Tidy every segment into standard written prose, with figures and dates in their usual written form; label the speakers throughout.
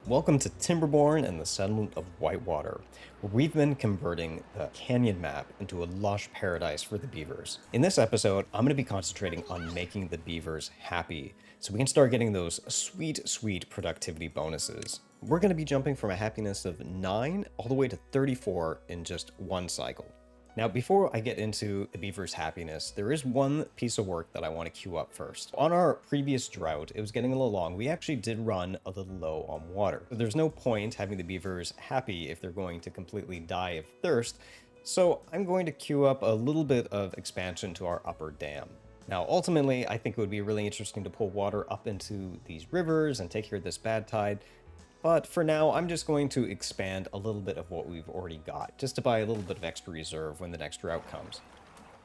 Speaker 1: Welcome to Timberborn and the settlement of Whitewater, where we've been converting the canyon map into a lush paradise for the beavers. In this episode, I'm going to be concentrating on making the beavers happy, so we can start getting those sweet productivity bonuses. We're going to be jumping from a happiness of 9 all the way to 34 in just one cycle. Now, before I get into the beaver's happiness, there is one piece of work that I want to queue up first. On our previous drought, it was getting a little long. We actually did run a little low on water. There's no point having the beavers happy if they're going to completely die of thirst. So I'm going to queue up a little bit of expansion to our upper dam. Now, ultimately, I think it would be really interesting to pull water up into these rivers and take care of this bad tide. But for now, I'm just going to expand a little bit of what we've already got, just to buy a little bit of extra reserve when the next drought comes.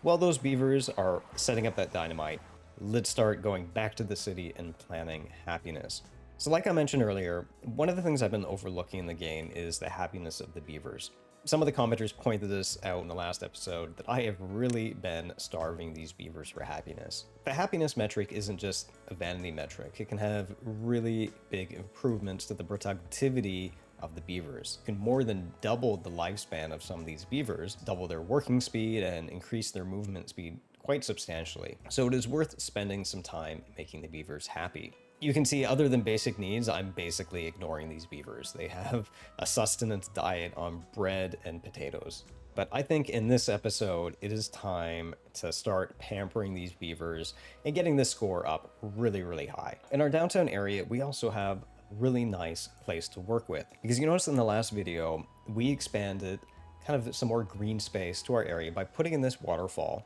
Speaker 1: While those beavers are setting up that dynamite, let's start going back to the city and planning happiness. So like I mentioned earlier, one of the things I've been overlooking in the game is the happiness of the beavers. Some of the commenters pointed this out in the last episode that I have really been starving these beavers for happiness. The happiness metric isn't just a vanity metric. It can have really big improvements to the productivity of the beavers. It can more than double the lifespan of some of these beavers, double their working speed, and increase their movement speed quite substantially. So it is worth spending some time making the beavers happy. You can see, other than basic needs, I'm basically ignoring these beavers. They have a sustenance diet on bread and potatoes. But I think in this episode, it is time to start pampering these beavers and getting this score up really high. In our downtown area, we also have a really nice place to work with. Because you notice in the last video, we expanded kind of some more green space to our area by putting in this waterfall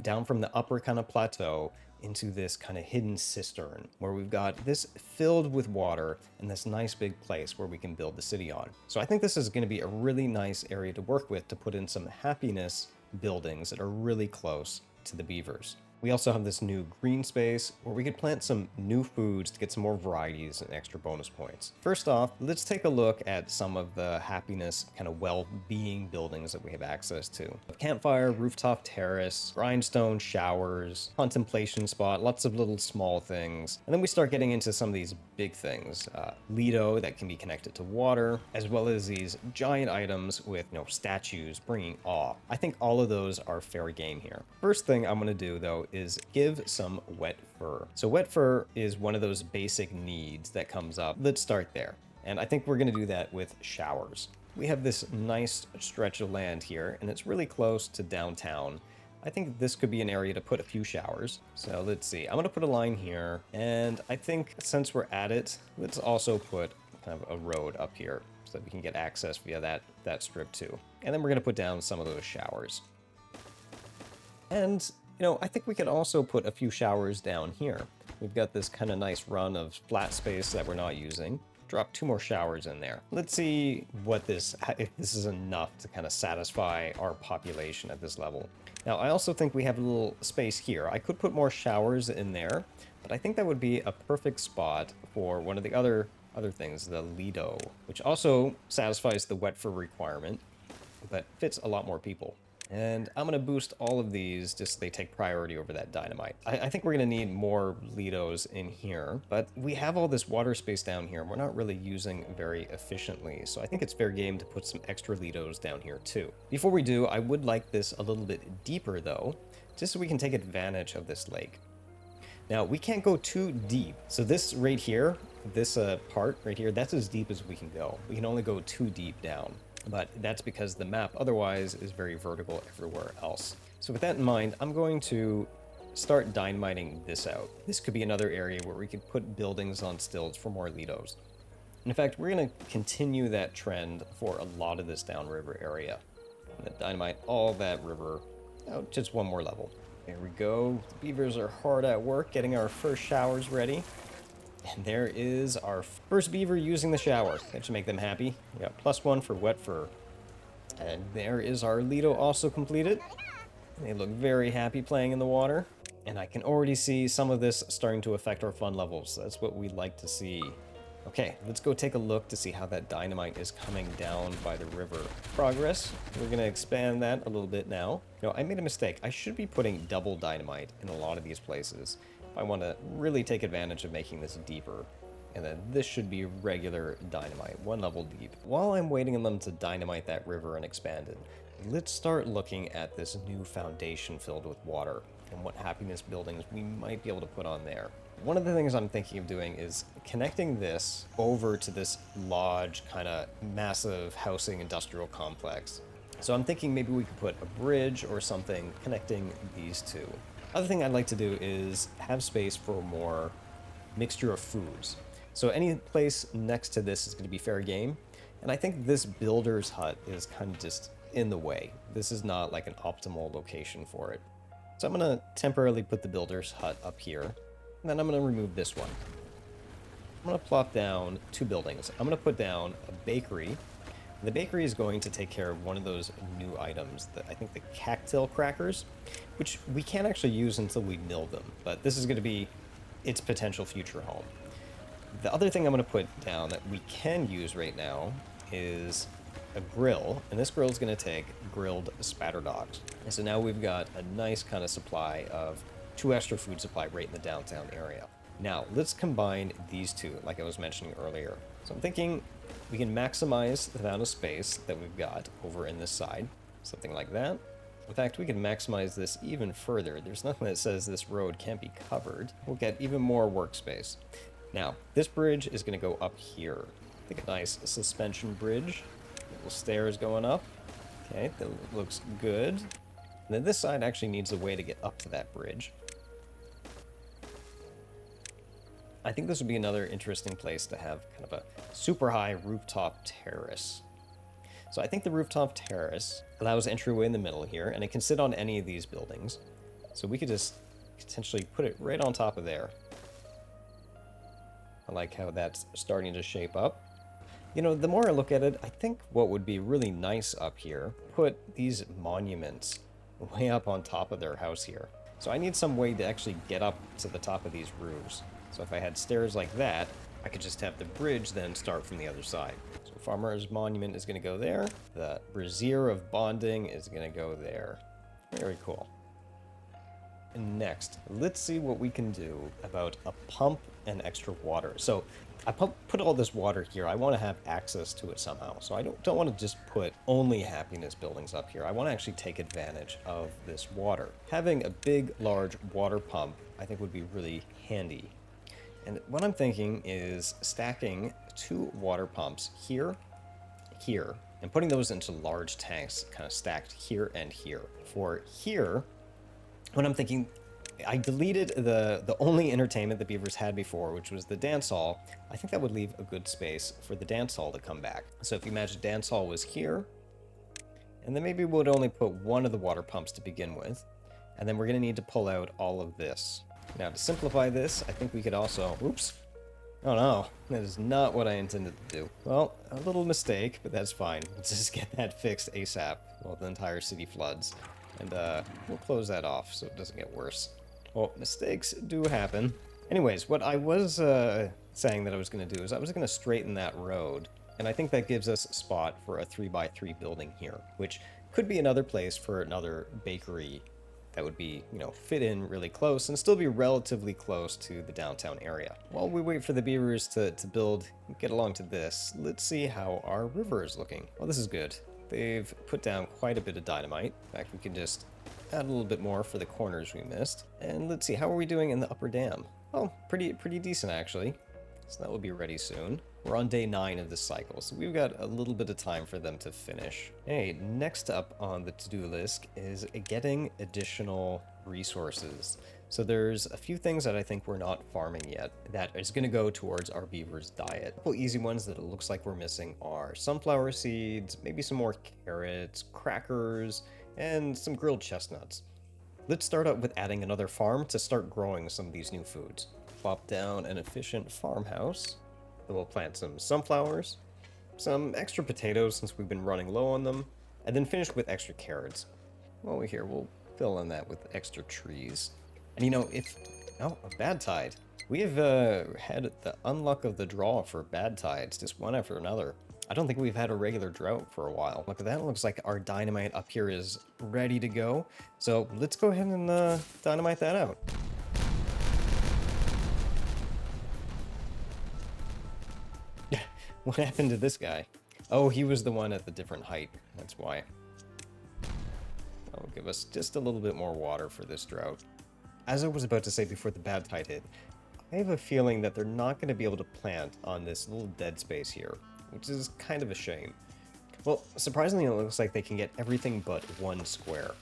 Speaker 1: down from the upper kind of plateau into this kind of hidden cistern where we've got this filled with water and this nice big place where we can build the city on. So I think this is going to be a really nice area to work with to put in some happiness buildings that are really close to the beavers. We also have this new green space where we could plant some new foods to get some more varieties and extra bonus points. First off, let's take a look at some of the happiness kind of well-being buildings that we have access to. Campfire, rooftop terrace, grindstone showers, contemplation spot, lots of little small things. And then we start getting into some of these big things. Lido that can be connected to water, as well as these giant items with statues bringing awe. I think all of those are fair game here. First thing I'm going to do though is give some wet fur. So wet fur is one of those basic needs that comes up. Let's start there. And I think we're going to do that with showers. We have this nice stretch of land here, and it's really close to downtown. I think this could be an area to put a few showers. So let's see. I'm going to put a line here. And I think since we're at it, let's also put kind of a road up here so that we can get access via that strip too. And then we're going to put down some of those showers. And I think we could also put a few showers down here. We've got this kind of nice run of flat space that we're not using. Drop 2 more showers in there. Let's see if this is enough to kind of satisfy our population at this level. Now, I also think we have a little space here. I could put more showers in there, but I think that would be a perfect spot for one of the other things, the Lido, which also satisfies the wet fur requirement, but fits a lot more people. And I'm going to boost all of these just so they take priority over that dynamite. I think we're going to need more Lidos in here, but we have all this water space down here and we're not really using very efficiently. So I think it's fair game to put some extra Lidos down here too. Before we do, I would like this a little bit deeper though, just so we can take advantage of this lake. Now, we can't go too deep. So this right here, this part right here, that's as deep as we can go. We can only go too deep down. But that's because the map otherwise is very vertical everywhere else. So with that in mind, I'm going to start dynamiting this out. This could be another area where we could put buildings on stilts for more Lidos. In fact, we're going to continue that trend for a lot of this downriver area. I'm going to dynamite all that river out just one more level. There we go. The beavers are hard at work getting our first showers ready. And there is our first beaver using the shower. That should make them happy. We got +1 for wet fur. And there is our Lido also completed. They look very happy playing in the water. And I can already see some of this starting to affect our fun levels. That's what we like to see. Okay, let's go take a look to see how that dynamite is coming down by the river. Progress. We're going to expand that a little bit now. I made a mistake. I should be putting double dynamite in a lot of these places. I want to really take advantage of making this deeper. And then this should be regular dynamite, 1 level deep. While I'm waiting on them to dynamite that river and expand it, let's start looking at this new foundation filled with water and what happiness buildings we might be able to put on there. One of the things I'm thinking of doing is connecting this over to this large kind of massive housing industrial complex. So I'm thinking maybe we could put a bridge or something connecting these two. Other thing I'd like to do is have space for more mixture of foods. So any place next to this is going to be fair game. And I think this builder's hut is kind of just in the way. This is not like an optimal location for it. So I'm going to temporarily put the builder's hut up here. And then I'm going to remove this one. I'm going to plop down 2 buildings. I'm going to put down a bakery. The bakery is going to take care of one of those new items, I think the cactus crackers, which we can't actually use until we mill them. But this is going to be its potential future home. The other thing I'm going to put down that we can use right now is a grill, and this grill is going to take grilled spatter dogs. And so now we've got a nice kind of supply of 2 extra food supply right in the downtown area. Now let's combine these two, like I was mentioning earlier. So I'm thinking we can maximize the amount of space that we've got over in this side, something like that. In fact, we can maximize this even further. There's nothing that says this road can't be covered. We'll get even more workspace. Now, this bridge is going to go up here. I think a nice suspension bridge. Little stairs going up. Okay, that looks good. And then this side actually needs a way to get up to that bridge. I think this would be another interesting place to have kind of a super high rooftop terrace. So I think the rooftop terrace allows entryway in the middle here, and it can sit on any of these buildings. So we could just potentially put it right on top of there. I like how that's starting to shape up. You know, the more I look at it, I think what would be really nice up here, put these monuments way up on top of their house here. So I need some way to actually get up to the top of these roofs. So if I had stairs like that, I could just have the bridge then start from the other side. So Farmer's Monument is going to go there. The Brazier of Bonding is going to go there. Very cool. And next, let's see what we can do about a pump and extra water. So I put all this water here. I want to have access to it somehow. So I don't want to just put only happiness buildings up here. I want to actually take advantage of this water. Having a big, large water pump, I think would be really handy. And what I'm thinking is stacking 2 water pumps here, here, and putting those into large tanks kind of stacked here and here. For here, what I'm thinking, I deleted the only entertainment the beavers had before, which was the Dancehall. I think that would leave a good space for the Dancehall to come back. So if you imagine Dancehall was here, and then maybe we'd only put 1 of the water pumps to begin with, and then we're going to need to pull out all of this. Now, to simplify this, I think we could also... Oops. Oh no, that is not what I intended to do. Well, a little mistake, but that's fine. Let's just get that fixed ASAP while the entire city floods. And we'll close that off so it doesn't get worse. Well, mistakes do happen. Anyways, what I was saying that I was going to do is I was going to straighten that road. And I think that gives us a spot for a 3x3 building here, which could be another place for another bakery that would be, you know, fit in really close and still be relatively close to the downtown area. While we wait for the beavers to build, get along to this, let's see how our river is looking. Well, this is good. They've put down quite a bit of dynamite. In fact, we can just add a little bit more for the corners we missed. And let's see, how are we doing in the upper dam? Oh, pretty decent actually. So that will be ready soon. We're on day 9 of this cycle, so we've got a little bit of time for them to finish. Hey, next up on the to-do list is getting additional resources. So there's a few things that I think we're not farming yet that is going to go towards our beaver's diet. A couple easy ones that it looks like we're missing are sunflower seeds, maybe some more carrots, crackers, and some grilled chestnuts. Let's start out with adding another farm to start growing some of these new foods. Plop down an efficient farmhouse. Then we'll plant some sunflowers, some extra potatoes since we've been running low on them, and then finish with extra carrots. While we're here, we'll fill in that with extra trees. And you know, a bad tide. We've had the unluck of the draw for bad tides, just one after another. I don't think we've had a regular drought for a while. Look at that, it looks like our dynamite up here is ready to go. So let's go ahead and dynamite that out. What happened to this guy? Oh, he was the one at the different height. That's why. That'll give us just a little bit more water for this drought. As I was about to say before the bad tide hit, I have a feeling that they're not going to be able to plant on this little dead space here, which is kind of a shame. Well, surprisingly, it looks like they can get everything but one square.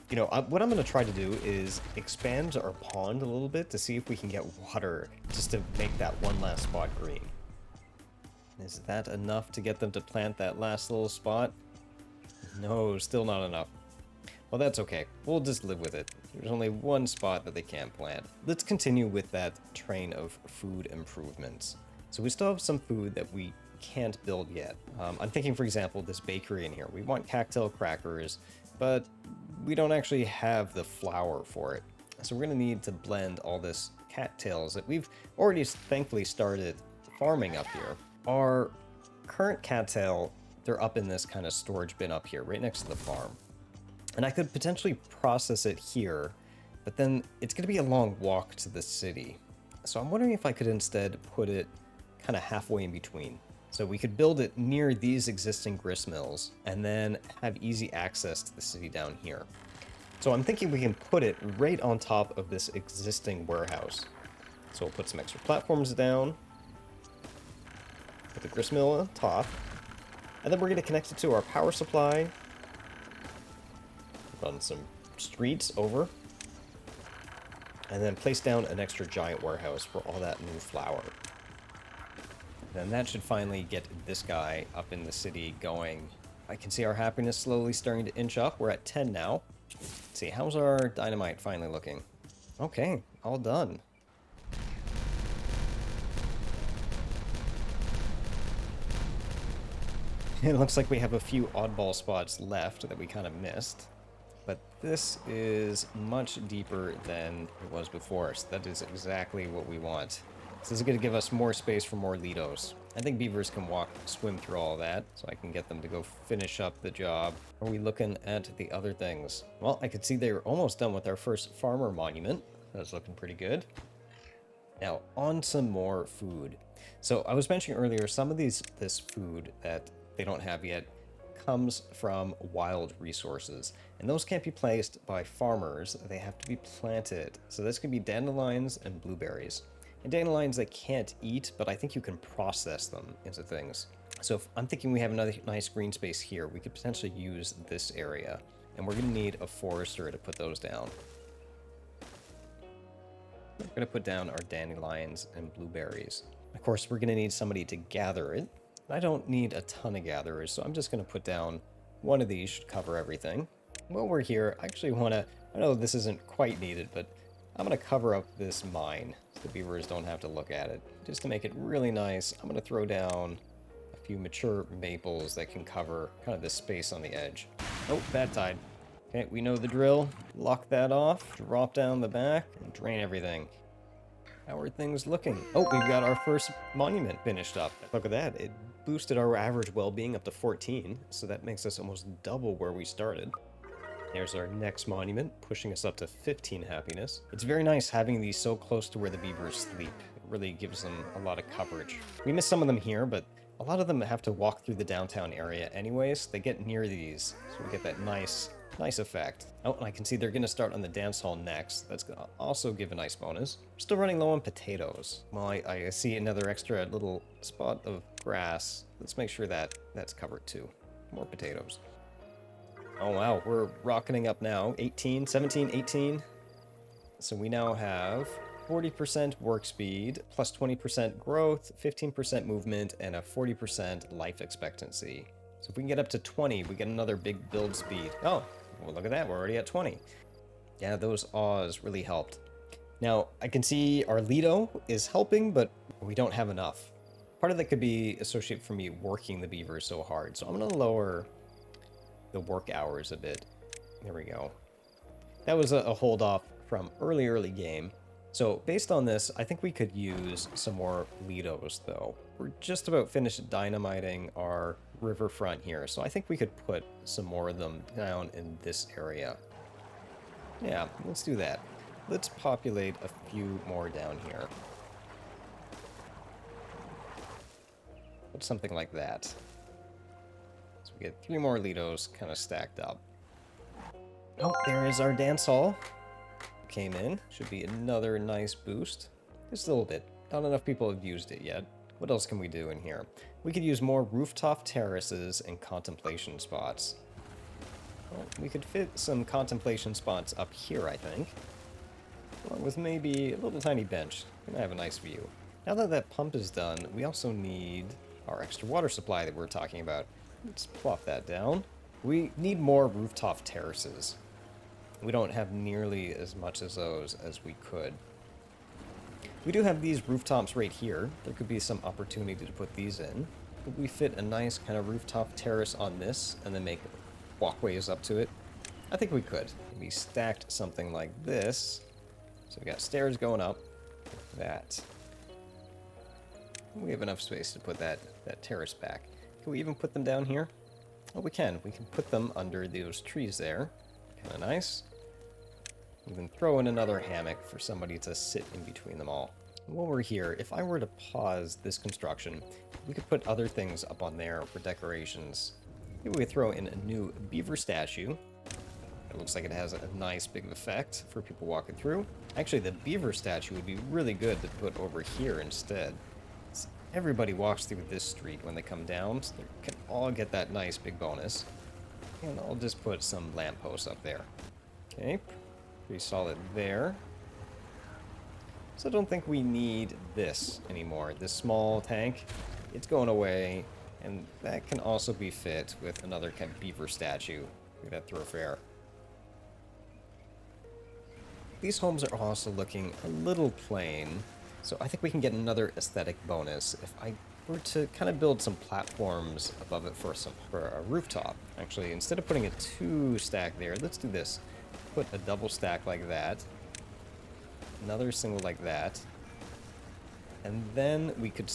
Speaker 1: You know, what I'm going to try to do is expand our pond a little bit to see if we can get water just to make that one last spot green. Is that enough to get them to plant that last little spot? No, still not enough. Well, that's okay. We'll just live with it. There's only one spot that they can't plant. Let's continue with that train of food improvements. So we still have some food that we can't build yet. I'm thinking, for example, this bakery in here. We want cattail crackers, but we don't actually have the flour for it. So we're going to need to blend all this cattails that we've already thankfully started farming up here. Our current cattail, they're up in this kind of storage bin up here, right next to the farm. And I could potentially process it here, but then it's going to be a long walk to the city. So I'm wondering if I could instead put it kind of halfway in between. So we could build it near these existing grist mills and then have easy access to the city down here. So I'm thinking we can put it right on top of this existing warehouse. So we'll put some extra platforms down, put the grist mill on top, and then we're going to connect it to our power supply, run some streets over, and then place down an extra giant warehouse for all that new flour. Then that should finally get this guy up in the city going. I can see our happiness slowly starting to inch up. We're at 10 now. Let's see, how's our dynamite finally looking? Okay, all done. It looks like we have a few oddball spots left that we kind of missed. But this is much deeper than it was before, so that is exactly what we want. This is going to give us more space for more Lidos. I think beavers can swim through all that, so I can get them to go finish up the job. Are we looking at the other things? Well, I could see they were almost done with our first farmer monument. That's looking pretty good. Now, on some more food. So I was mentioning earlier, some of this food that they don't have yet comes from wild resources, and those can't be placed by farmers. They have to be planted. So this could be dandelions and blueberries. And dandelions they can't eat, but I think you can process them into things. So if I'm thinking we have another nice green space here, we could potentially use this area, and we're going to need a forester to put those down. We're going to put down our dandelions and blueberries. Of course, we're going to need somebody to gather it. I don't need a ton of gatherers, so I'm just going to put down one of these, should cover everything. While we're here, I actually want to, I know this isn't quite needed, but I'm going to cover up this mine so the beavers don't have to look at it. Just to make it really nice, I'm going to throw down a few mature maples that can cover kind of this space on the edge. Oh, bad tide. Okay, we know the drill. Lock that off, drop down the back, and drain everything. How are things looking? Oh, we've got our first monument finished up. Look at that. It boosted our average well-being up to 14, so that makes us almost double where we started. There's our next monument, pushing us up to 15 happiness. It's very nice having these so close to where the beavers sleep. It really gives them a lot of coverage. We missed some of them here, but a lot of them have to walk through the downtown area anyways. They get near these, so we get that nice effect. Oh, and I can see they're going to start on the Dancehall next. That's going to also give a nice bonus. We're still running low on potatoes. Well, I see another extra little spot of grass. Let's make sure that that's covered too. More potatoes. Oh wow, we're rocketing up now. 18, 17, 18. So we now have 40% work speed, plus 20% growth, 15% movement, and a 40% life expectancy. So if we can get up to 20, we get another big build speed. Oh, well, look at that. We're already at 20. Yeah, those awes really helped. Now, I can see our Lido is helping, but we don't have enough. Part of that could be associated for me working the beavers so hard. So I'm going to lower the work hours a bit. There we go. That was a hold off from early game. So based on this, I think we could use some more Lidos, though. We're just about finished dynamiting our riverfront here, so I think we could put some more of them down in this area. Yeah, let's do that. Let's populate a few more down here. Put something like that. So we get 3 more Lidos kind of stacked up. Oh, there is our Dancehall. Came in. Should be another nice boost. Just a little bit. Not enough people have used it yet. What else can we do in here? We could use more rooftop terraces and contemplation spots. Well, we could fit some contemplation spots up here, I think. Along with maybe a little tiny bench. Gonna have a nice view. Now that that pump is done, we also need our extra water supply that we're talking about. Let's plop that down. We need more rooftop terraces. We don't have nearly as much as those as we could. We do have these rooftops right here. There could be some opportunity to put these in. Could we fit a nice kind of rooftop terrace on this and then make walkways up to it? I think we could. We stacked something like this. So we got stairs going up. Like that. We have enough space to put that terrace back. Can we even put them down here? Oh, we can. We can put them under those trees there. Kind of nice. Even throw in another hammock for somebody to sit in between them all. While we're here, if I were to pause this construction, we could put other things up on there for decorations. Maybe we could throw in a new beaver statue. It looks like it has a nice big effect for people walking through. Actually, the beaver statue would be really good to put over here instead. Everybody walks through this street when they come down, so they can all get that nice big bonus. And I'll just put some lampposts up there. Okay, pretty solid there. So I don't think we need this anymore. This small tank, it's going away, and that can also be fit with another kind of beaver statue. Look at that thoroughfare. These homes are also looking a little plain, so I think we can get another aesthetic bonus if I were to kind of build some platforms above it for a rooftop. Actually, instead of putting a 2 stack there, let's do this. Put a double stack like that. Another single like that. And then we could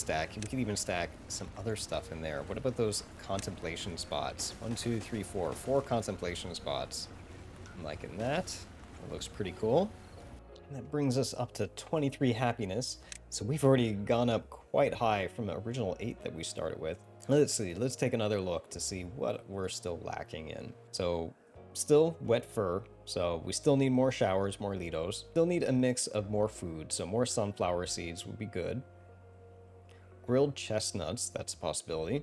Speaker 1: even stack some other stuff in there. What about those contemplation spots? 1, 2, 3, 4. 4 contemplation spots. I'm liking that. It looks pretty cool. And that brings us up to 23 happiness. So we've already gone up quite high from the original 8 that we started with. Let's see. Let's take another look to see what we're still lacking in. So still wet fur. So we still need more showers, more Lidos. Still need a mix of more food. So more sunflower seeds would be good. Grilled chestnuts, that's a possibility.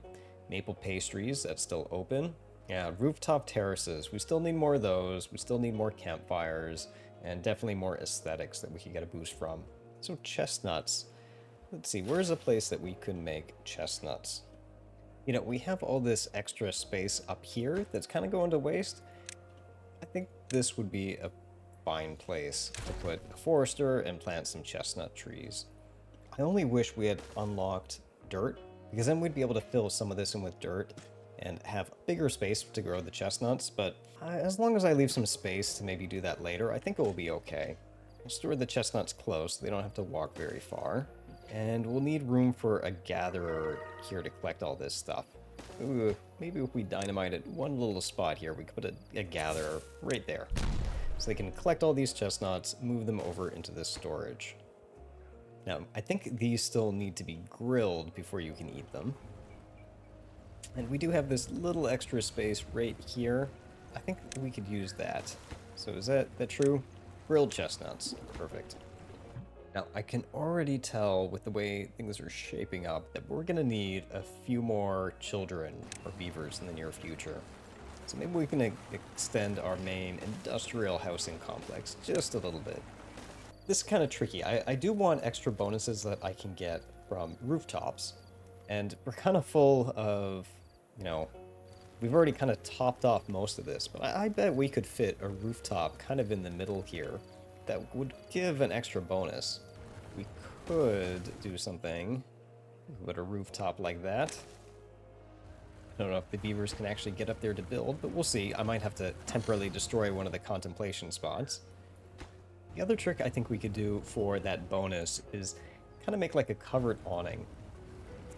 Speaker 1: Maple pastries, that's still open. Yeah, rooftop terraces. We still need more of those. We still need more campfires. And definitely more aesthetics that we could get a boost from. So chestnuts. Let's see, where's a place that we could make chestnuts? You know, we have all this extra space up here that's kind of going to waste. I think this would be a fine place to put a forester and plant some chestnut trees. I only wish we had unlocked dirt, because then we'd be able to fill some of this in with dirt and have bigger space to grow the chestnuts, but as long as I leave some space to maybe do that later, I think it will be okay. We'll store the chestnuts close so they don't have to walk very far. And we'll need room for a gatherer here to collect all this stuff. Ooh, maybe if we dynamited one little spot here, we could put a gatherer right there. So they can collect all these chestnuts, move them over into this storage. Now, I think these still need to be grilled before you can eat them. And we do have this little extra space right here. I think we could use that. So is that true? Grilled chestnuts. Perfect. Now, I can already tell with the way things are shaping up that we're going to need a few more children or beavers in the near future. So maybe we can extend our main industrial housing complex just a little bit. This is kind of tricky. I do want extra bonuses that I can get from rooftops. And we're kind of full of, you know, we've already kind of topped off most of this, but I bet we could fit a rooftop kind of in the middle here that would give an extra bonus. We could do something with a rooftop like that. I don't know if the beavers can actually get up there to build, but we'll see. I might have to temporarily destroy one of the contemplation spots. The other trick I think we could do for that bonus is kind of make like a covered awning.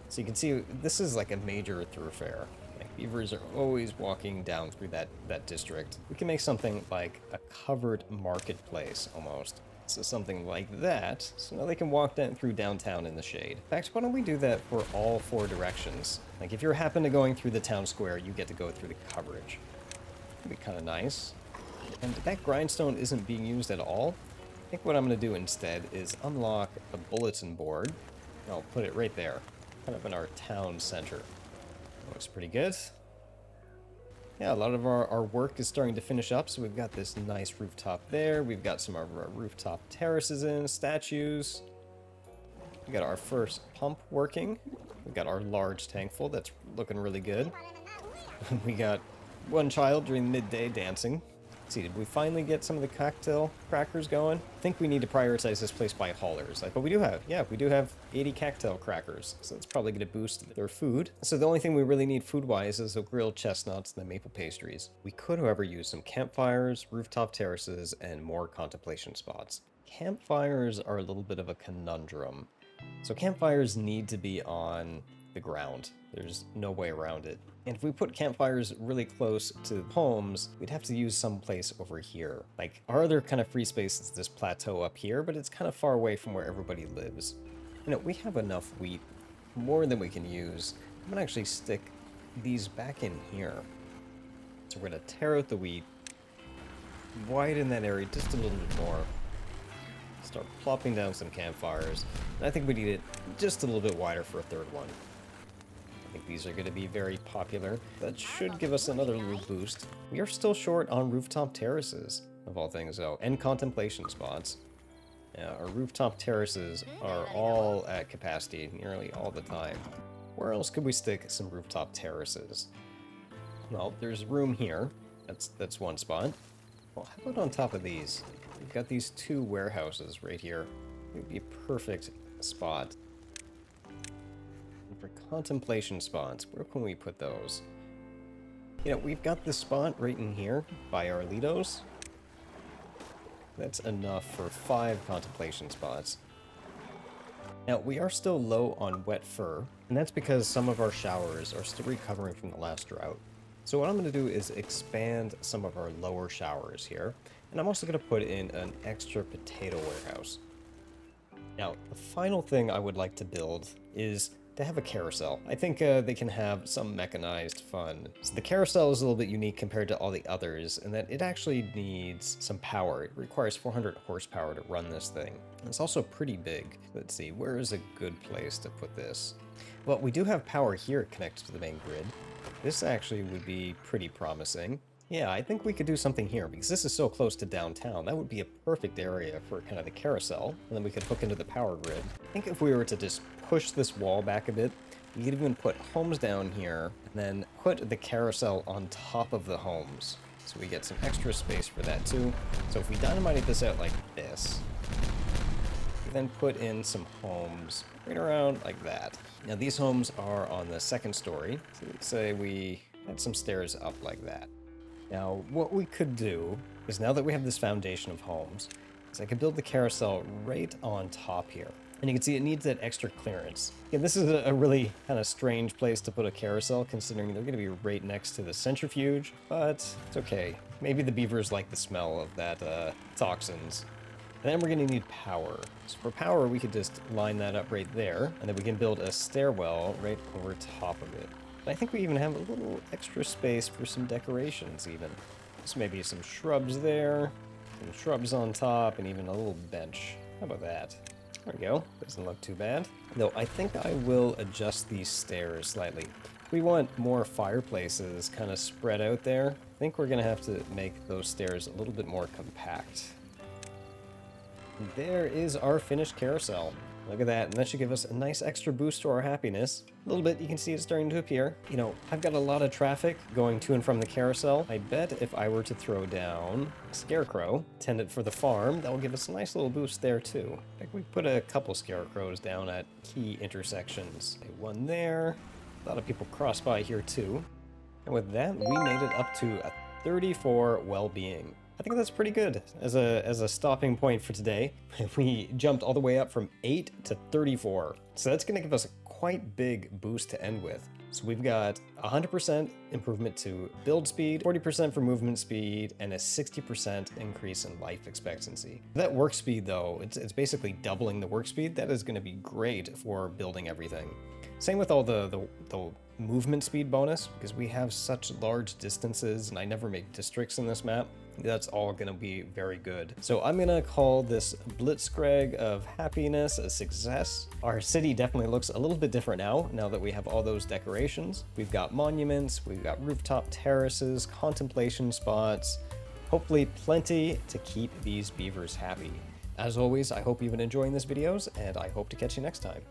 Speaker 1: So you can see this is like a major thoroughfare. Like beavers are always walking down through that district. We can make something like a covered marketplace almost. So something like that, so now they can walk down through downtown in the shade. In fact, why don't we do that for all 4 directions? Like if you're happen to going through the town square, you get to go through the coverage. That'd be kind of nice. And that grindstone isn't being used at all. I think what I'm going to do instead is unlock a bulletin board. I'll put it right there, kind of in our town center. Looks pretty good. Yeah, a lot of our work is starting to finish up, so we've got this nice rooftop there. We've got some of our rooftop terraces in, statues. We got our first pump working. We've got our large tank full. That's looking really good. We got one child during midday dancing. Let's see, did we finally get some of the cocktail crackers going? I think we need to prioritize this place by haulers. But we do have 80 cocktail crackers, so that's probably going to boost their food. So the only thing we really need food-wise is the grilled chestnuts and the maple pastries. We could, however, use some campfires, rooftop terraces, and more contemplation spots. Campfires are a little bit of a conundrum. So campfires need to be on the ground. There's no way around it. And if we put campfires really close to homes, we'd have to use some place over here. Like, our other kind of free space is this plateau up here, but it's kind of far away from where everybody lives. You know, we have enough wheat, more than we can use. I'm gonna actually stick these back in here. So we're gonna tear out the wheat, widen that area just a little bit more. Start plopping down some campfires. And I think we need it just a little bit wider for a 3rd one. I think these are going to be very popular. That should give us another little boost. We are still short on rooftop terraces, of all things though, and contemplation spots. Yeah, our rooftop terraces are all at capacity nearly all the time. Where else could we stick some rooftop terraces? Well, there's room here. That's one spot. Well, how about on top of these? We've got these 2 warehouses right here. It would be a perfect spot. For contemplation spots, where can we put those? You know, we've got this spot right in here by our Lidos. That's enough for 5 contemplation spots. Now, we are still low on wet fur, and that's because some of our showers are still recovering from the last drought. So what I'm going to do is expand some of our lower showers here, and I'm also going to put in an extra potato warehouse. Now, the final thing I would like to build is to have a carousel. I think they can have some mechanized fun. So the carousel is a little bit unique compared to all the others in that it actually needs some power. It requires 400 horsepower to run this thing. And it's also pretty big. Let's see, where is a good place to put this? Well, we do have power here connected to the main grid. This actually would be pretty promising. Yeah, I think we could do something here because this is so close to downtown. That would be a perfect area for kind of the carousel, and then we could hook into the power grid. I think if we were to just push this wall back a bit, we could even put homes down here, and then put the carousel on top of the homes. So we get some extra space for that too. So if we dynamite this out like this, we then put in some homes right around like that. Now these homes are on the 2nd story, so let's say we had some stairs up like that. Now, what we could do is, now that we have this foundation of homes, is I could build the carousel right on top here. And you can see it needs that extra clearance. Again, this is a really kind of strange place to put a carousel, considering they're going to be right next to the centrifuge, but it's okay. Maybe the beavers like the smell of that toxins. And then we're going to need power. So for power, we could just line that up right there, and then we can build a stairwell right over top of it. I think we even have a little extra space for some decorations even. So maybe some shrubs there, some shrubs on top, and even a little bench. How about that? There we go. Doesn't look too bad. Though I think I will adjust these stairs slightly. We want more fireplaces kind of spread out there. I think we're going to have to make those stairs a little bit more compact. There is our finished carousel. Look at that, and that should give us a nice extra boost to our happiness. A little bit, you can see it starting to appear. You know, I've got a lot of traffic going to and from the carousel. I bet if I were to throw down a scarecrow, intended for the farm, that will give us a nice little boost there too. I think we put a couple scarecrows down at key intersections. One there. A lot of people cross by here too. And with that, we made it up to a 34 well-being. I think that's pretty good as a stopping point for today. We jumped all the way up from 8 to 34. So that's going to give us a quite big boost to end with. So we've got 100% improvement to build speed, 40% for movement speed, and a 60% increase in life expectancy. That work speed though, it's basically doubling the work speed. That is gonna be great for building everything. Same with all the movement speed bonus, because we have such large distances and I never make districts in this map. That's all gonna be very good. So I'm gonna call this Blitzkrieg of happiness a success. Our city definitely looks a little bit different now that we have all those decorations. We've got monuments, we've got rooftop terraces, contemplation spots, hopefully plenty to keep these beavers happy. As always, I hope you've been enjoying these videos, and I hope to catch you next time.